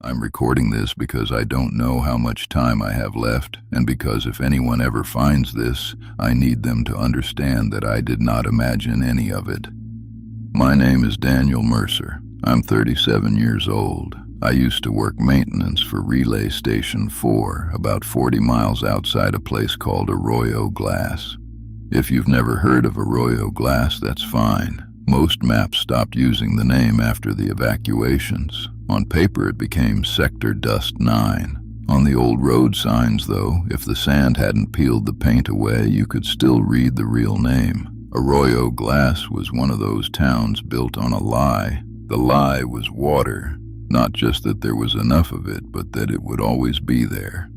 I'm recording this because I don't know how much time I have left, and because if anyone ever finds this, I need them to understand that I did not imagine any of it. My name is Daniel Mercer. I'm 37 years old. I used to work maintenance for Relay Station 4, about 40 miles outside a place called Arroyo Glass. If you've never heard of Arroyo Glass, that's fine. Most maps stopped using the name after the evacuations. On paper, it became Sector Dust 9. On the old road signs, though, if the sand hadn't peeled the paint away, you could still read the real name. Arroyo Glass was one of those towns built on a lie. The lie was water. Not just that there was enough of it, but that it would always be there.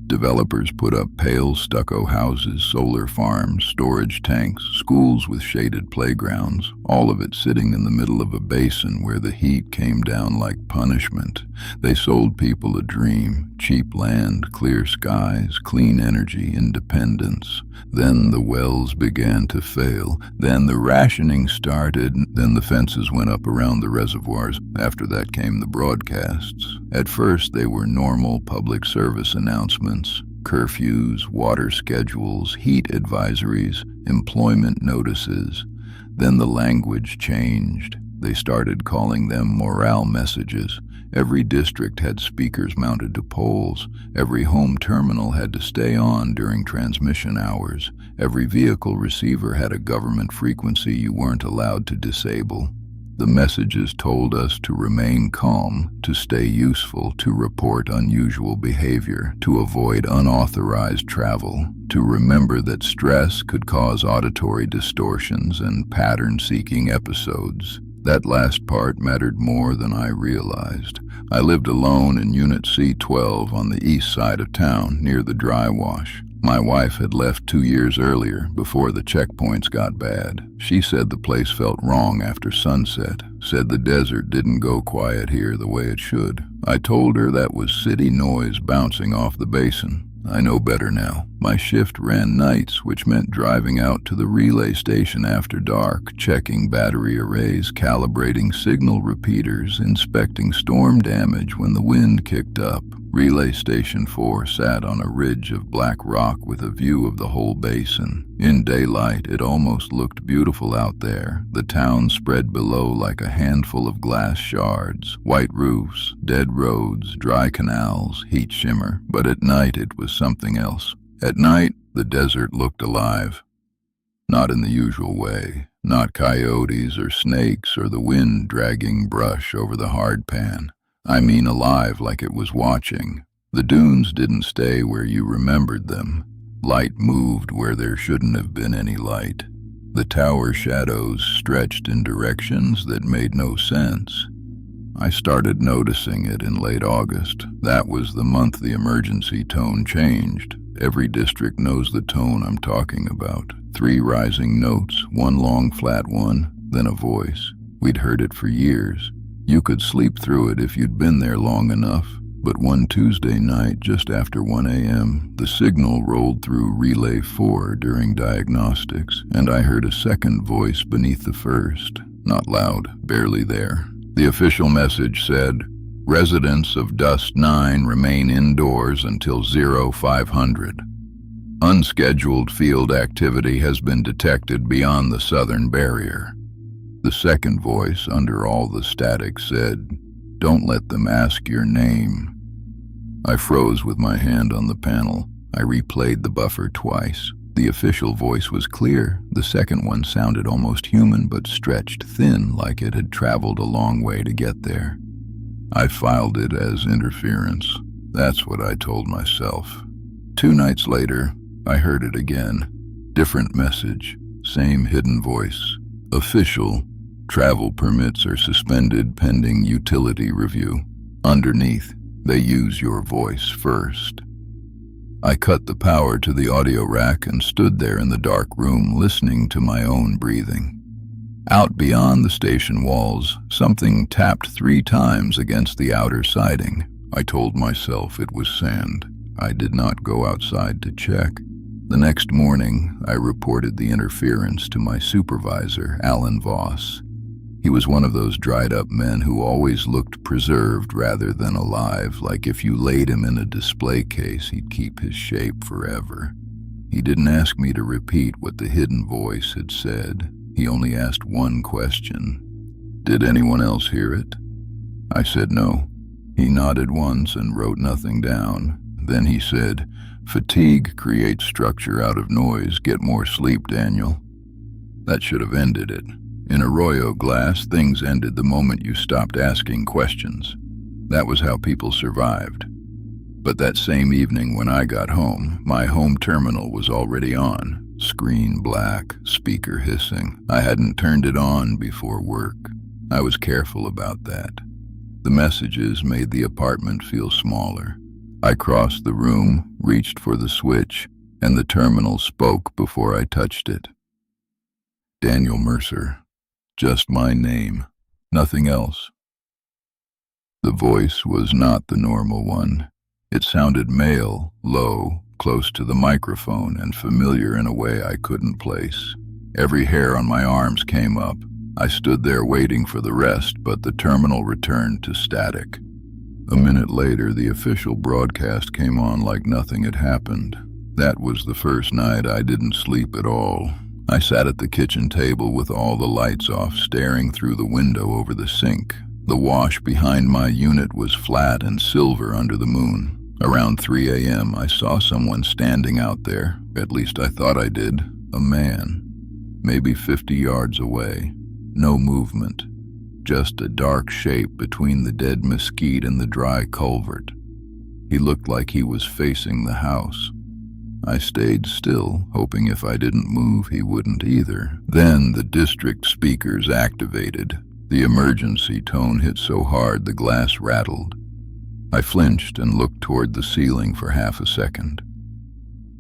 Developers put up pale stucco houses, solar farms, storage tanks, schools with shaded playgrounds, all of it sitting in the middle of a basin where the heat came down like punishment. They sold people a dream: cheap land, clear skies, clean energy, independence. Then the wells began to fail. Then the rationing started. Then the fences went up around the reservoirs. After that came the broadcasts. At first, they were normal public service announcements: curfews, water schedules, heat advisories, employment notices. Then the language changed. They started calling them morale messages. Every district had speakers mounted to poles. Every home terminal had to stay on during transmission hours. Every vehicle receiver had a government frequency you weren't allowed to disable. The messages told us to remain calm, to stay useful, to report unusual behavior, to avoid unauthorized travel, to remember that stress could cause auditory distortions and pattern-seeking episodes. That last part mattered more than I realized. I lived alone in Unit C12 on the east side of town, near the dry wash. My wife had left 2 years earlier, before the checkpoints got bad. She said the place felt wrong after sunset, said the desert didn't go quiet here the way it should. I told her that was city noise bouncing off the basin. I know better now. My shift ran nights, which meant driving out to the relay station after dark, checking battery arrays, calibrating signal repeaters, inspecting storm damage when the wind kicked up. Relay Station 4 sat on a ridge of black rock with a view of the whole basin. In daylight, it almost looked beautiful out there. The town spread below like a handful of glass shards, white roofs, dead roads, dry canals, heat shimmer. But at night, it was something else. At night, the desert looked alive. Not in the usual way. Not coyotes or snakes or the wind dragging brush over the hard pan. I mean alive, like it was watching. The dunes didn't stay where you remembered them. Light moved where there shouldn't have been any light. The tower shadows stretched in directions that made no sense. I started noticing it in late August. That was the month the emergency tone changed. Every district knows the tone I'm talking about. 3 rising notes, 1 long flat one, then a voice. We'd heard it for years. You could sleep through it if you'd been there long enough. But one Tuesday night, just after 1 a.m., the signal rolled through Relay 4 during diagnostics, and I heard a second voice beneath the first. Not loud, barely there. The official message said, "Residents of Dust 9 remain indoors until 0500. Unscheduled field activity has been detected beyond the southern barrier." The second voice, under all the static, said, "Don't let them ask your name." I froze with my hand on the panel. I replayed the buffer twice. The official voice was clear. The second one sounded almost human, but stretched thin, like it had traveled a long way to get there. I filed it as interference. That's what I told myself. 2 nights later, I heard it again. Different message, same hidden voice. Official: travel permits are suspended pending utility review. Underneath, they use your voice first. I cut the power to the audio rack and stood there in the dark room listening to my own breathing. Out beyond the station walls, something tapped 3 times against the outer siding. I told myself it was sand. I did not go outside to check. The next morning, I reported the interference to my supervisor, Alan Voss. He was one of those dried-up men who always looked preserved rather than alive, like if you laid him in a display case, he'd keep his shape forever. He didn't ask me to repeat what the hidden voice had said. He only asked one question. "Did anyone else hear it?" I said no. He nodded once and wrote nothing down. Then he said, "Fatigue creates structure out of noise. Get more sleep, Daniel." That should have ended it. In Arroyo Glass, things ended the moment you stopped asking questions. That was how people survived. But that same evening when I got home, my home terminal was already on. Screen black, speaker hissing. I hadn't turned it on before work. I was careful about that. The messages made the apartment feel smaller. I crossed the room, reached for the switch, and the terminal spoke before I touched it. Daniel Mercer. Just my name. Nothing else. The voice was not the normal one. It sounded male, low, close to the microphone, and familiar in a way I couldn't place. Every hair on my arms came up. I stood there waiting for the rest, but the terminal returned to static. A minute later, the official broadcast came on like nothing had happened. That was the first night I didn't sleep at all. I sat at the kitchen table with all the lights off, staring through the window over the sink. The wash behind my unit was flat and silver under the moon. Around 3 a.m., I saw someone standing out there. At least I thought I did. A man. Maybe 50 yards away. No movement. Just a dark shape between the dead mesquite and the dry culvert. He looked like he was facing the house. I stayed still, hoping if I didn't move, he wouldn't either. Then the district speakers activated. The emergency tone hit so hard the glass rattled. I flinched and looked toward the ceiling for half a second.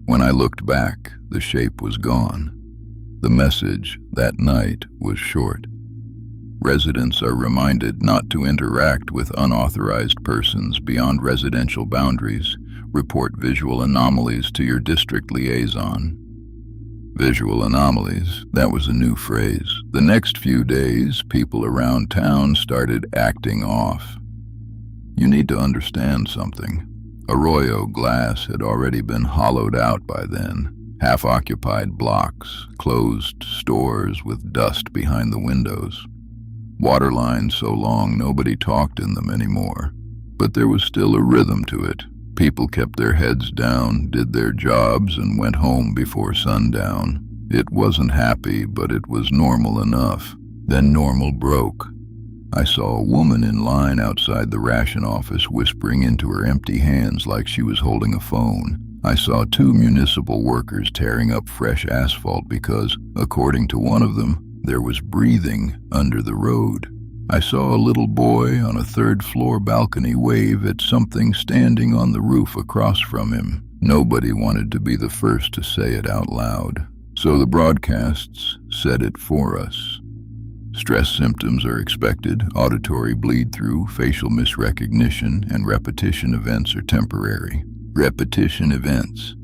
When I looked back, the shape was gone. The message that night was short. Residents are reminded not to interact with unauthorized persons beyond residential boundaries. Report visual anomalies to your district liaison. Visual anomalies, that was a new phrase. The next few days, people around town started acting off. You need to understand something. Arroyo Glass had already been hollowed out by then. Half-occupied blocks, closed stores with dust behind the windows. Water lines so long nobody talked in them anymore. But there was still a rhythm to it. People kept their heads down, did their jobs, and went home before sundown. It wasn't happy, but it was normal enough. Then normal broke. I saw a woman in line outside the ration office whispering into her empty hands like she was holding a phone. I saw 2 municipal workers tearing up fresh asphalt because, according to one of them, there was breathing under the road. I saw a little boy on a 3rd-floor balcony wave at something standing on the roof across from him. Nobody wanted to be the first to say it out loud, so the broadcasts said it for us. Stress symptoms are expected, auditory bleed-through, facial misrecognition, and repetition events are temporary. Repetition events.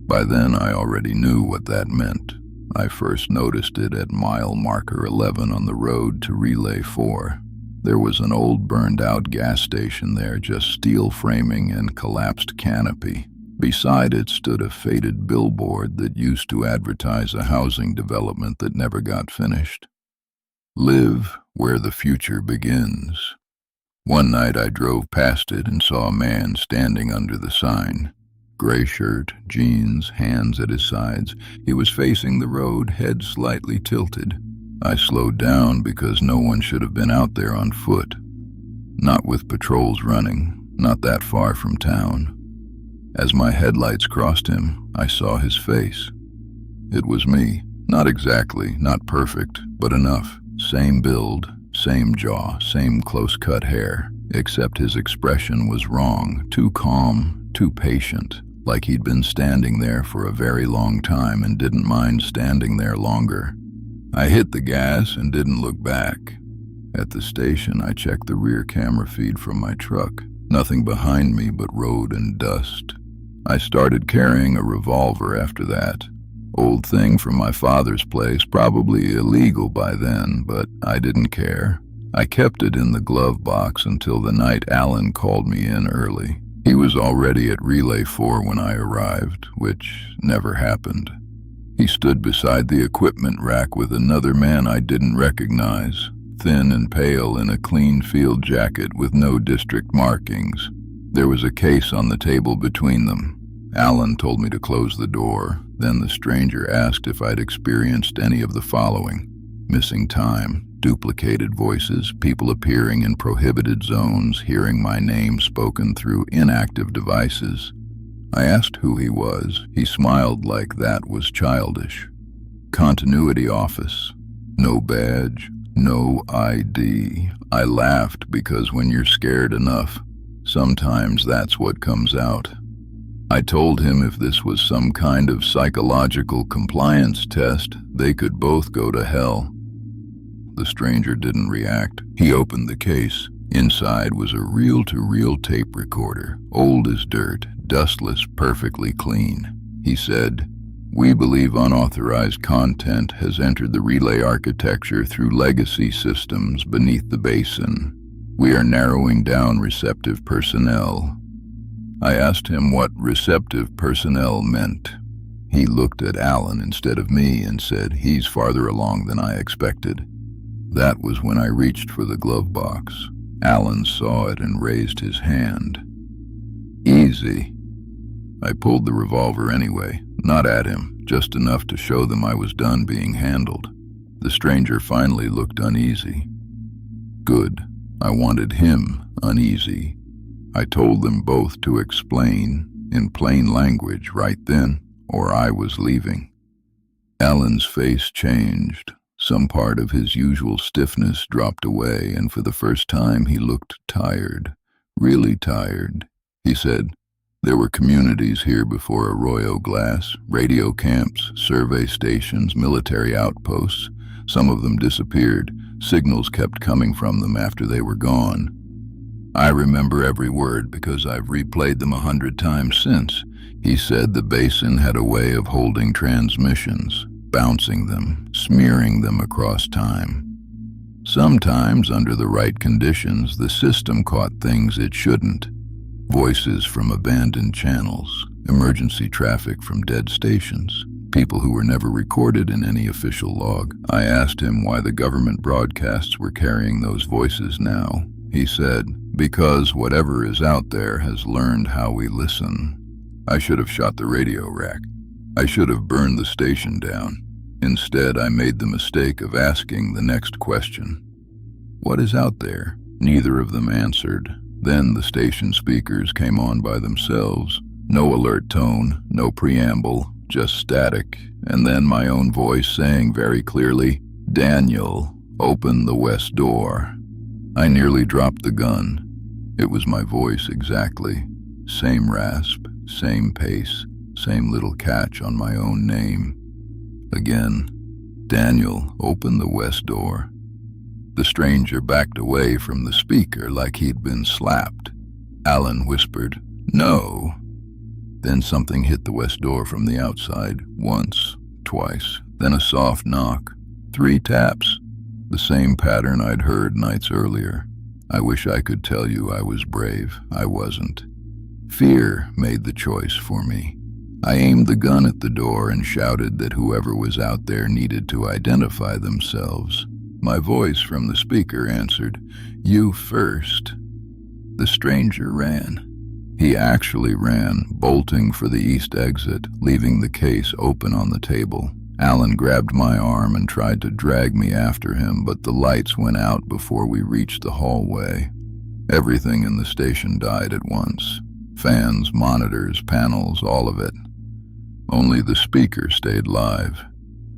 By then, I already knew what that meant. I first noticed it at mile marker 11 on the road to Relay 4. There was an old burned-out gas station there, just steel framing and collapsed canopy. Beside it stood a faded billboard that used to advertise a housing development that never got finished. Live where the future begins. One night I drove past it and saw a man standing under the sign. Gray shirt, jeans, hands at his sides. He was facing the road, head slightly tilted. I slowed down because no one should have been out there on foot. Not with patrols running, not that far from town. As my headlights crossed him, I saw his face. It was me. Not exactly, not perfect, but enough. Same build, same jaw, same close-cut hair, except his expression was wrong, too calm, too patient. Like he'd been standing there for a very long time and didn't mind standing there longer. I hit the gas and didn't look back. At the station, I checked the rear camera feed from my truck. Nothing behind me but road and dust. I started carrying a revolver after that. Old thing from my father's place, probably illegal by then, but I didn't care. I kept it in the glove box until the night Alan called me in early. He was already at Relay 4 when I arrived, which never happened. He stood beside the equipment rack with another man I didn't recognize, thin and pale in a clean field jacket with no district markings. There was a case on the table between them. Alan told me to close the door. Then the stranger asked if I'd experienced any of the following: missing time, duplicated voices, people appearing in prohibited zones, hearing my name spoken through inactive devices. I asked who he was. He smiled like that was childish. Continuity office. No badge, no ID. I laughed because when you're scared enough, sometimes that's what comes out. I told him if this was some kind of psychological compliance test, they could both go to hell. The stranger didn't react. He opened the case. Inside was a reel-to-reel tape recorder, old as dirt, dustless, perfectly clean. He said, "We believe unauthorized content has entered the relay architecture through legacy systems beneath the basin. We are narrowing down receptive personnel." I asked him what receptive personnel meant. He looked at Alan instead of me and said, "He's farther along than I expected." That was when I reached for the glove box. Alan saw it and raised his hand. "Easy." I pulled the revolver anyway, not at him, just enough to show them I was done being handled. The stranger finally looked uneasy. Good. I wanted him uneasy. I told them both to explain, in plain language, right then, or I was leaving. Alan's face changed. Some part of his usual stiffness dropped away, and for the first time he looked tired, really tired. He said, "There were communities here before Arroyo Glass, radio camps, survey stations, military outposts. Some of them disappeared. Signals kept coming from them after they were gone. I remember every word because I've replayed them 100 times since." He said the basin had a way of holding transmissions, bouncing them, smearing them across time. Sometimes, under the right conditions, the system caught things it shouldn't. Voices from abandoned channels, emergency traffic from dead stations, people who were never recorded in any official log. I asked him why the government broadcasts were carrying those voices now. He said, "Because whatever is out there has learned how we listen." I should have shot the radio rack. I should have burned the station down. Instead, I made the mistake of asking the next question. "What is out there?" Neither of them answered. Then the station speakers came on by themselves. No alert tone, no preamble, just static, and then my own voice saying very clearly, "Daniel, open the west door." I nearly dropped the gun. It was my voice exactly. Same rasp, same pace, same little catch on my own name. Again, "Daniel, open the west door." The stranger backed away from the speaker like he'd been slapped. Alan whispered, "No." Then something hit the west door from the outside, once, twice, then a soft knock. 3 taps. The same pattern I'd heard nights earlier. I wish I could tell you I was brave. I wasn't. Fear made the choice for me. I aimed the gun at the door and shouted that whoever was out there needed to identify themselves. My voice from the speaker answered, "You first." The stranger ran. He actually ran, bolting for the east exit, leaving the case open on the table. Alan grabbed my arm and tried to drag me after him, but the lights went out before we reached the hallway. Everything in the station died at once. Fans, monitors, panels, all of it. Only the speaker stayed live.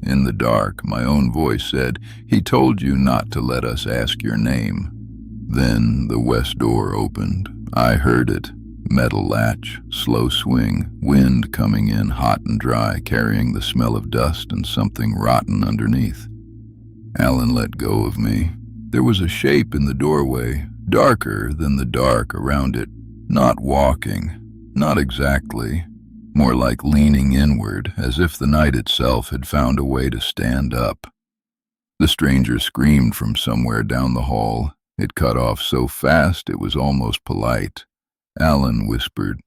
In the dark, my own voice said, "He told you not to let us ask your name." Then the west door opened. I heard it. Metal latch, slow swing, wind coming in hot and dry, carrying the smell of dust and something rotten underneath. Alan let go of me. There was a shape in the doorway, darker than the dark around it. Not walking, not exactly. more like leaning inward, as if the night itself had found a way to stand up. The stranger screamed from somewhere down the hall. It cut off so fast it was almost polite. Alan whispered,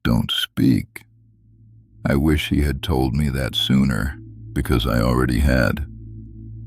"Don't speak." I wish he had told me that sooner, because I already had.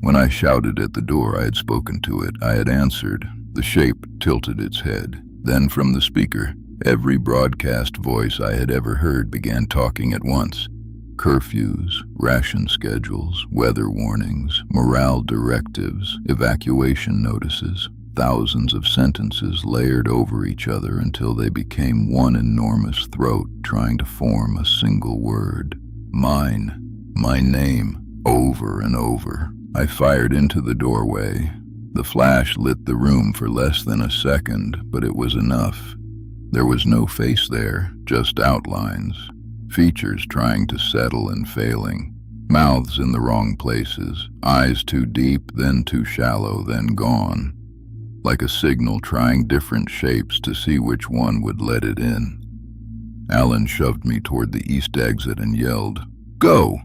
When I shouted at the door, I had spoken to it. I had answered. The shape tilted its head. Then from the speaker, every broadcast voice I had ever heard began talking at once. Curfews, ration schedules, weather warnings, morale directives, evacuation notices. Thousands of sentences layered over each other until they became one enormous throat trying to form a single word. Mine, my name, over and over. I fired into the doorway. The flash lit the room for less than a second, but it was enough. There was no face there, just outlines. Features trying to settle and failing. Mouths in the wrong places. Eyes too deep, then too shallow, then gone. Like a signal trying different shapes to see which one would let it in. Alan shoved me toward the east exit and yelled, "Go!"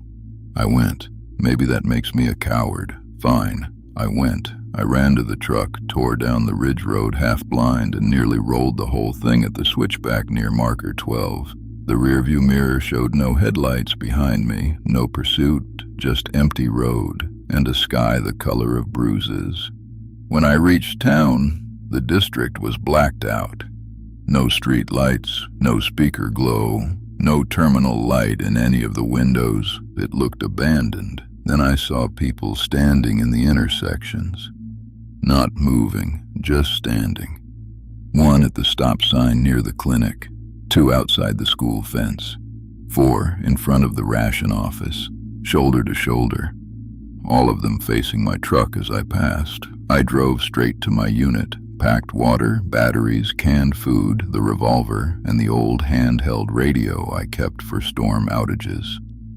I went. Maybe that makes me a coward. Fine. I went. I ran to the truck, tore down the ridge road half blind, and nearly rolled the whole thing at the switchback near marker 12. The rearview mirror showed no headlights behind me, no pursuit, just empty road, and a sky the color of bruises. When I reached town, the district was blacked out. No street lights, no speaker glow, no terminal light in any of the windows. It looked abandoned. Then I saw people standing in the intersections. Not moving, just standing. One at the stop sign near the clinic, 2 outside the school fence, 4 in front of the ration office, shoulder to shoulder. All of them facing my truck as I passed. I drove straight to my unit, packed water, batteries, canned food, the revolver, and the old handheld radio I kept for storm outages.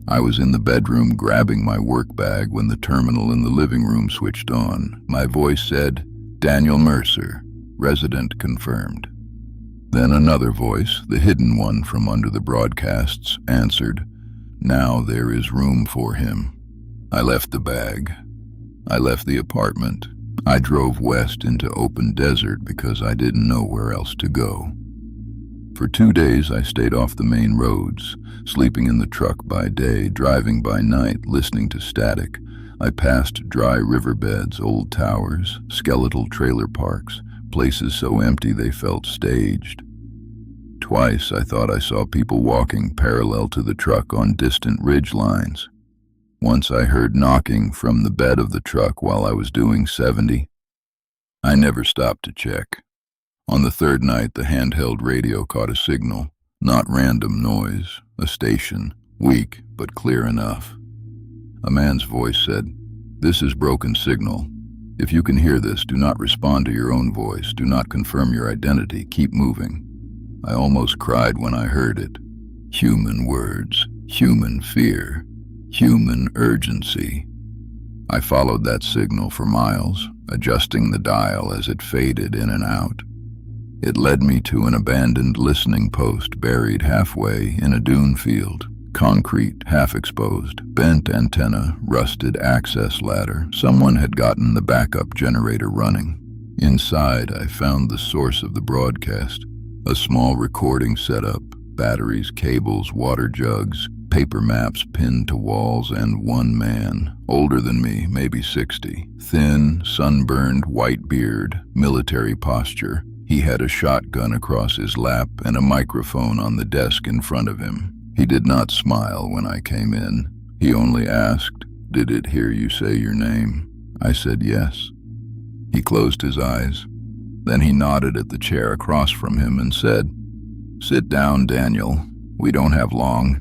I was in the bedroom grabbing my work bag when the terminal in the living room switched on. My voice said, "Daniel Mercer, resident confirmed." Then another voice, the hidden one from under the broadcasts, answered, "Now there is room for him." I left the bag. I left the apartment. I drove west into open desert because I didn't know where else to go. For 2 days I stayed off the main roads, sleeping in the truck by day, driving by night, listening to static. I passed dry riverbeds, old towers, skeletal trailer parks, places so empty they felt staged. Twice I thought I saw people walking parallel to the truck on distant ridge lines. Once I heard knocking from the bed of the truck while I was doing 70. I never stopped to check. On the 3rd night, the handheld radio caught a signal, not random noise, a station, weak but clear enough. A man's voice said, "This is broken signal. If you can hear this, do not respond to your own voice. Do not confirm your identity. Keep moving." I almost cried when I heard it. Human words, human fear, human urgency. I followed that signal for miles, adjusting the dial as it faded in and out. It led me to an abandoned listening post buried halfway in a dune field. Concrete, half exposed, bent antenna, rusted access ladder. Someone had gotten the backup generator running. Inside, I found the source of the broadcast. A small recording setup, batteries, cables, water jugs, paper maps pinned to walls, and one man, older than me, maybe 60, thin, sunburned, white beard, military posture. He had a shotgun across his lap and a microphone on the desk in front of him. He did not smile when I came in. He only asked, "Did it hear you say your name?" I said yes. He closed his eyes. Then he nodded at the chair across from him and said, "Sit down, Daniel. We don't have long."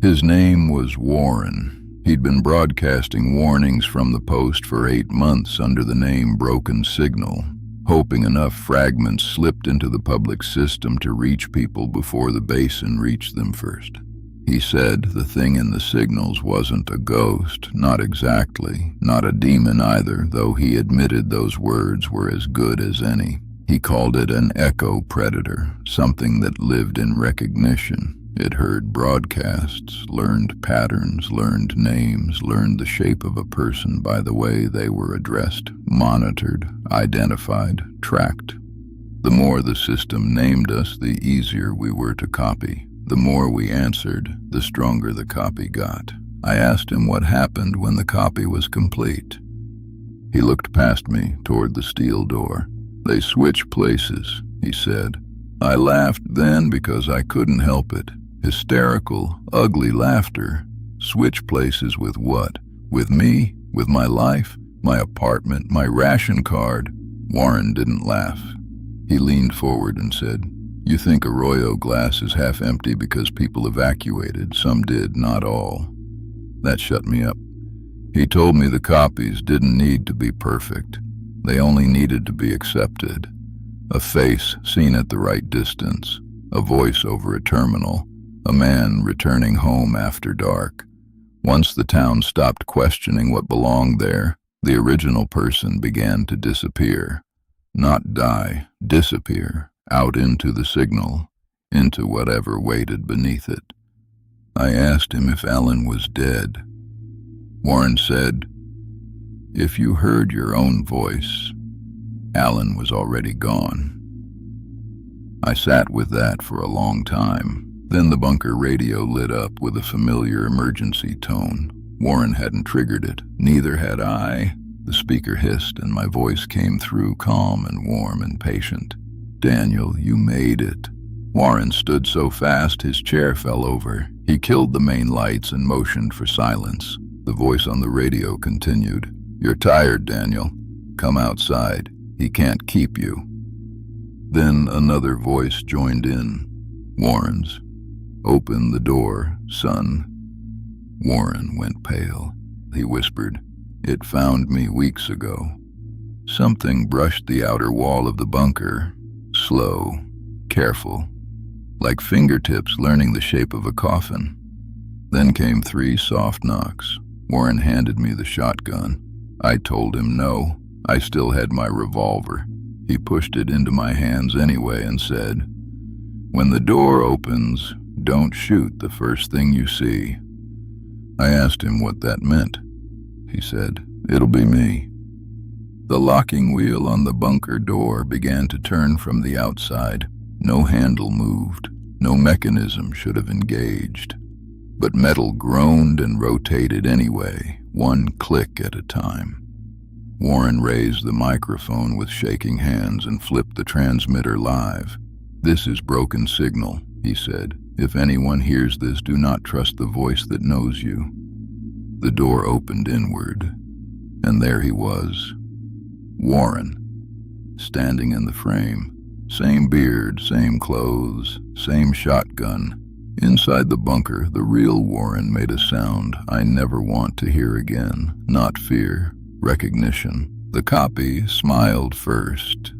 His name was Warren. He'd been broadcasting warnings from the post for 8 months under the name Broken Signal, hoping enough fragments slipped into the public system to reach people before the basin reached them first. He said the thing in the signals wasn't a ghost, not exactly, not a demon either, though he admitted those words were as good as any. He called it an echo predator, something that lived in recognition. It heard broadcasts, learned patterns, learned names, learned the shape of a person by the way they were addressed, monitored, identified, tracked. The more the system named us, the easier we were to copy. The more we answered, the stronger the copy got. I asked him what happened when the copy was complete. He looked past me toward the steel door. "They switch places," he said. I laughed then because I couldn't help it. Hysterical, ugly laughter. Switch places with what? With me? With my life? My apartment? My ration card? Warren didn't laugh. He leaned forward and said, "You think Arroyo glass is half empty because people evacuated. Some did, not all." That shut me up. He told me the copies didn't need to be perfect. They only needed to be accepted. A face seen at the right distance, a voice over a terminal, a man returning home after dark. Once the town stopped questioning what belonged there, the original person began to disappear. Not die, disappear, out into the signal, into whatever waited beneath it. I asked him if Alan was dead. Warren said, "If you heard your own voice, Alan was already gone." I sat with that for a long time. Then the bunker radio lit up with a familiar emergency tone. Warren hadn't triggered it. Neither had I. The speaker hissed, and my voice came through, calm and warm and patient. "Daniel, you made it." Warren stood so fast his chair fell over. He killed the main lights and motioned for silence. The voice on the radio continued, "You're tired, Daniel. Come outside. He can't keep you." Then another voice joined in, Warren's. "Open the door, son." Warren went pale. He whispered, "It found me weeks ago." Something brushed the outer wall of the bunker, slow, careful, like fingertips learning the shape of a coffin. Then came 3 soft knocks. Warren handed me the shotgun. I told him no. I still had my revolver. He pushed it into my hands anyway and said, "When the door opens, don't shoot the first thing you see." I asked him what that meant. He said, "It'll be me." The locking wheel on the bunker door began to turn from the outside. No handle moved. No mechanism should have engaged. But metal groaned and rotated anyway, one click at a time. Warren raised the microphone with shaking hands and flipped the transmitter live. "This is broken signal," he said. "If anyone hears this, do not trust the voice that knows you." The door opened inward, and there he was, Warren, standing in the frame. Same beard, same clothes, same shotgun. Inside the bunker, the real Warren made a sound I never want to hear again. Not fear, recognition. The copy smiled first.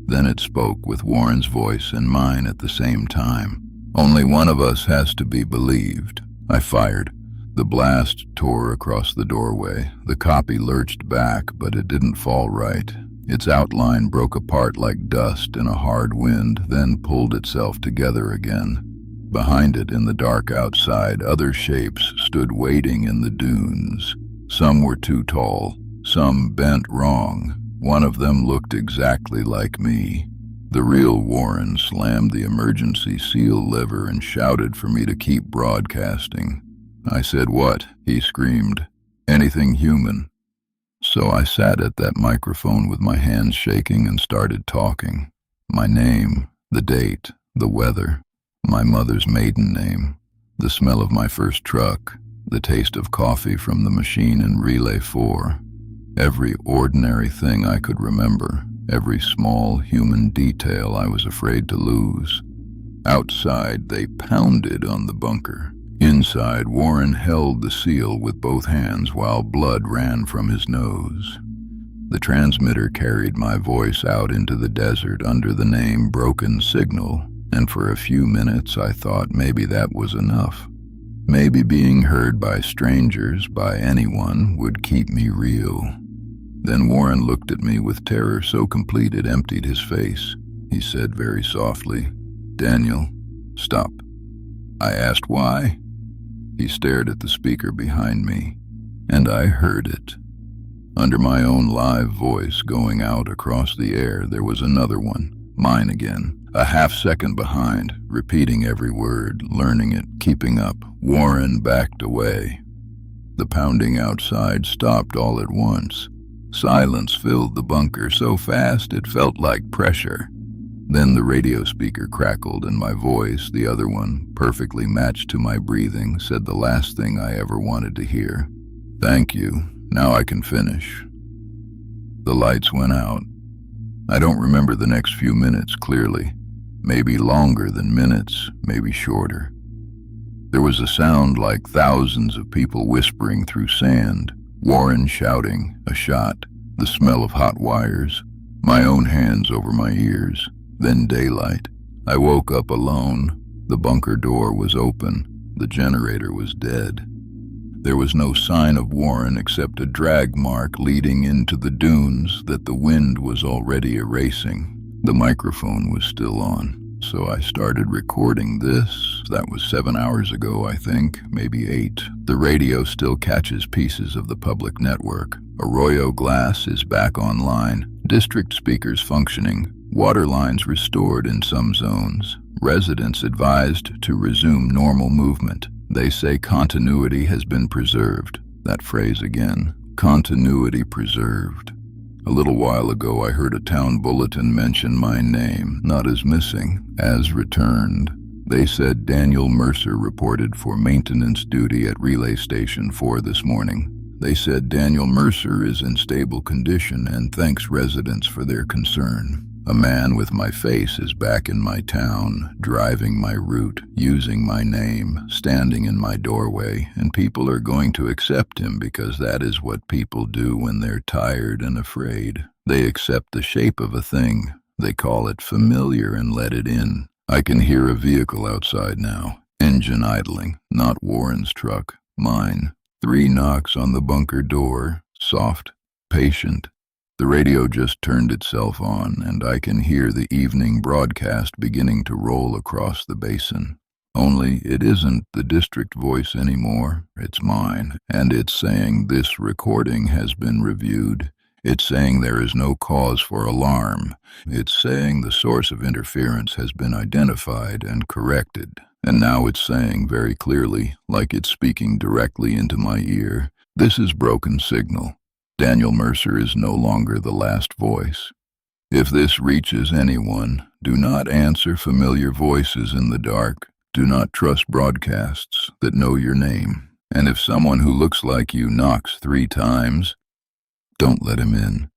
Then it spoke with Warren's voice and mine at the same time. "Only one of us has to be believed." I fired. The blast tore across the doorway. The copy lurched back, but it didn't fall right. Its outline broke apart like dust in a hard wind, then pulled itself together again. Behind it, in the dark outside, other shapes stood waiting in the dunes. Some were too tall, some bent wrong. One of them looked exactly like me. The real Warren slammed the emergency seal lever and shouted for me to keep broadcasting. I said, "What?" he screamed. "Anything human." So I sat at that microphone with my hands shaking and started talking. My name, the date, the weather, my mother's maiden name, the smell of my first truck, the taste of coffee from the machine in Relay 4. Every ordinary thing I could remember, every small human detail I was afraid to lose. Outside, they pounded on the bunker. Inside, Warren held the seal with both hands while blood ran from his nose. The transmitter carried my voice out into the desert under the name Broken Signal, and for a few minutes I thought maybe that was enough. Maybe being heard by strangers, by anyone, would keep me real. Then Warren looked at me with terror so complete it emptied his face. He said very softly, "Daniel, stop." I asked why. He stared at the speaker behind me, and I heard it. Under my own live voice going out across the air, there was another one, mine again, a half-second behind, repeating every word, learning it, keeping up. Warren backed away. The pounding outside stopped all at once. Silence filled the bunker so fast it felt like pressure. Then the radio speaker crackled and my voice, the other one, perfectly matched to my breathing, said the last thing I ever wanted to hear. "Thank you. Now I can finish." The lights went out. I don't remember the next few minutes clearly. Maybe longer than minutes, maybe shorter. There was a sound like thousands of people whispering through sand, Warren shouting, a shot, the smell of hot wires, my own hands over my ears, then daylight. I woke up alone. The bunker door was open. The generator was dead. There was no sign of Warren except a drag mark leading into the dunes that the wind was already erasing. The microphone was still on, so I started recording this. That was 7 hours ago, I think, maybe 8. The radio still catches pieces of the public network. Arroyo Glass is back online. District speakers functioning. Water lines restored in some zones. Residents advised to resume normal movement. They say continuity has been preserved. That phrase again, continuity preserved. A little while ago I heard a town bulletin mention my name, not as missing, as returned. They said Daniel Mercer reported for maintenance duty at Relay Station 4 this morning. They said Daniel Mercer is in stable condition and thanks residents for their concern. A man with my face is back in my town, driving my route, using my name, standing in my doorway, and people are going to accept him because that is what people do when they're tired and afraid. They accept the shape of a thing. They call it familiar and let it in. I can hear a vehicle outside now, engine idling, not Warren's truck, mine. 3 knocks on the bunker door, soft, patient. The radio just turned itself on, and I can hear the evening broadcast beginning to roll across the basin. Only it isn't the district voice anymore, it's mine, and it's saying this recording has been reviewed. It's saying there is no cause for alarm. It's saying the source of interference has been identified and corrected. And now it's saying very clearly, like it's speaking directly into my ear, this is broken signal. Daniel Mercer is no longer the last voice. If this reaches anyone, do not answer familiar voices in the dark. Do not trust broadcasts that know your name. And if someone who looks like you knocks 3 times, don't let him in.